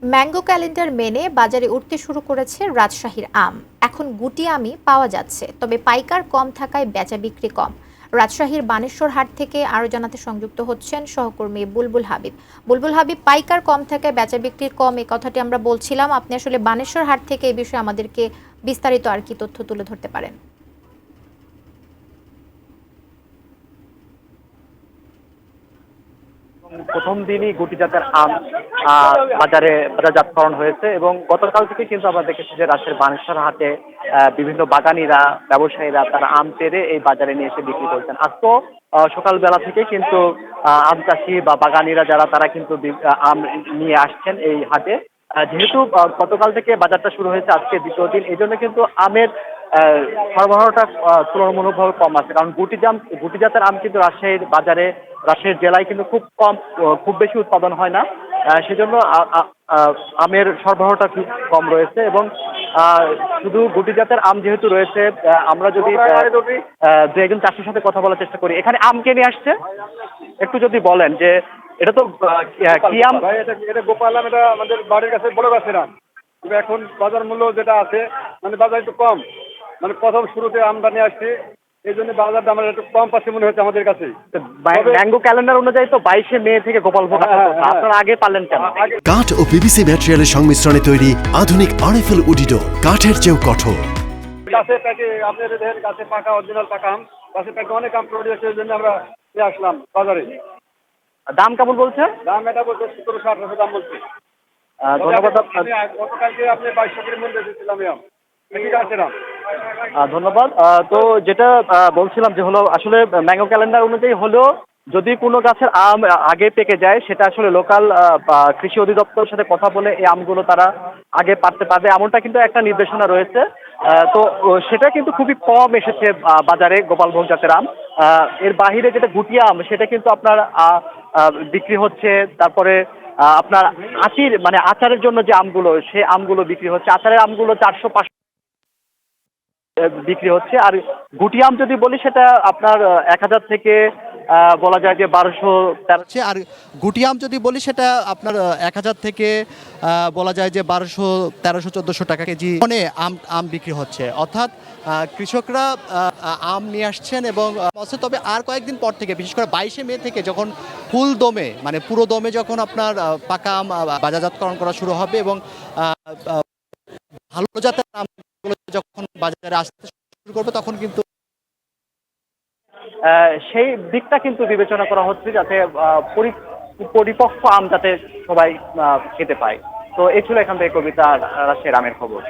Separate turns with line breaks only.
Mango calendar মেনে বাজারে উঠতে শুরু করেছে রাজশাহীর আম। এখন গুটি আমই পাওয়া যাচ্ছে, তবে পাইকার কম থাকায় বেচা বিক্রি কম। রাজশাহীর বানেশ্বর হাট থেকে আরো জানাতে সংযুক্ত হচ্ছেন সহকর্মী বুলবুল হাবিব। বুলবুল হাবিব, পাইকার কম থাকায় বেচা বিক্রি কম, এই কথাটি আমরা বলছিলাম। আপনি আসলে বানেশ্বর হাট থেকে এই বিষয়ে আমাদেরকে বিস্তারিত আর কি তথ্য তুলে ধরতে পারেন?
প্রথম দিনই গুটি জাতের আম বাজারে বাজারজাতকরণ হয়েছে এবং গতকাল থেকে কিন্তু আমরা দেখেছি যে রাজশাহীর বানেশ্বর হাটে বিভিন্ন বাগানীরা, ব্যবসায়ীরা তারা আম পেড়ে এই বাজারে নিয়ে এসে বিক্রি করছেন। আজ তো সকালবেলা থেকে কিন্তু আম চাষি বা বাগানীরা যারা তারা কিন্তু আম নিয়ে আসছেন এই হাটে। যেহেতু গতকাল থেকে বাজারটা শুরু হয়েছে, আজকে দ্বিতীয় দিন, এই জন্য কিন্তু আমের সরবরাহটা তুলনামূলকভাবে কম আছে। কারণ গুটি জাতের আম কিন্তু রাজশাহীর বাজারে, রাজশাহী জেলায় কিন্তু খুব কম, খুব বেশি উৎপাদন হয় না। সেজন্য আমের সরবরাহটা খুব কম রয়েছে এবং শুধু গুটি জাতের আম যেহেতু রয়েছে, আমরা যদি দু একজন চাষির সাথে কথা বলার চেষ্টা করি, এখানে আম কে নিয়ে আসছে একটু যদি বলেন যে এটা তো কি আম?
ভাই, এটা গোপাল আম। এটা আমাদের বাড়ির কাছে বড় গাছের আম। তবে এখন বাজার মূল্য যেটা আছে, মানে বাজার একটু কম, মানে প্রথম শুরুতে আমদানি আসছে, এই জন্য বাজারটা আমার একটু কম পাচ্ছে মনে হচ্ছে আমাদের কাছে।
ম্যাঙ্গো ক্যালেন্ডার অনুযায়ী তো 22শে মে থেকে গোপালভোগ আসার কথা। আপনারা আগে পারলেন কেন?
কাঠ ও পিভিসি ম্যাটেরিয়ালের সংমিশ্রণে তৈরি আধুনিক আরএফএল উডিডো, কাঠের চেয়েও কঠোর।
গাছে প্যাকে আপনাদের দেখেন, গাছে পাকা অরিজিনাল পাকা আম, গাছে প্যাকে অনেক আম প্রডিউস, এই জন্য আমরা নিয়ে আসলাম বাজারে।
দাম কেমন বলছে?
দাম এটা বলছে 1700-1800 দাম বলছে।
ধন্যবাদ।
আমি গতকালকে আপনি 2200 করে মূল্য দিয়েছিলাম এই আম। ঠিক আছে আম।
ধন্যবাদ। তো যেটা বলছিলাম যে হলো, আসলে ম্যাঙ্গো ক্যালেন্ডার অনুযায়ী হলেও যদি কোনো গাছের আম আগে পেকে যায়, সেটা আসলে লোকাল কৃষি অধিদপ্তরের সাথে কথা বলে এই আমগুলো তারা আগে পারতে পারবে, এমনটা কিন্তু একটা নির্দেশনা রয়েছে। তো সেটা কিন্তু খুবই কম এসেছে বাজারে গোপালভোগ জাতের আম। এর বাহিরে যেটা গুটি আম, সেটা কিন্তু আপনার বিক্রি হচ্ছে। তারপরে আপনার মানে আচারের জন্য যে আমগুলো, সে আমগুলো বিক্রি হচ্ছে। আচারের আমগুলো 400-500 বিক্রি হচ্ছে। আর গুটি আম যদি বলি, সেটা আপনার 1000 থেকে বলা যায় যে 1200-1300।
আর গুটি আম যদি বলি সেটা আপনার 1000 থেকে বলা যায় যে 1200, 1300, 1400 টাকা কেজি মানে আম আম বিক্রি হচ্ছে। অর্থাৎ কৃষকরা আম নিয়ে আসছেন এবং তবে আর কয়েকদিন পর থেকে, বিশেষ করে 22শে মে থেকে যখন ফুল দমে, মানে পুরো দমে যখন আপনার পাকা আম বাজারজাতকরণ করা শুরু হবে এবং ভালো জাতের আমগুলো যখন বাজারে আসতে শুরু করবে, তখন কিন্তু
সেই দিকটা কিন্তু বিবেচনা করা হচ্ছে, যাতে পরিপক্ক আম যাতে সবাই খেতে পায়। তো এই ছিল এখান থেকে কবিতা, রাজশাহীর আমের খবর।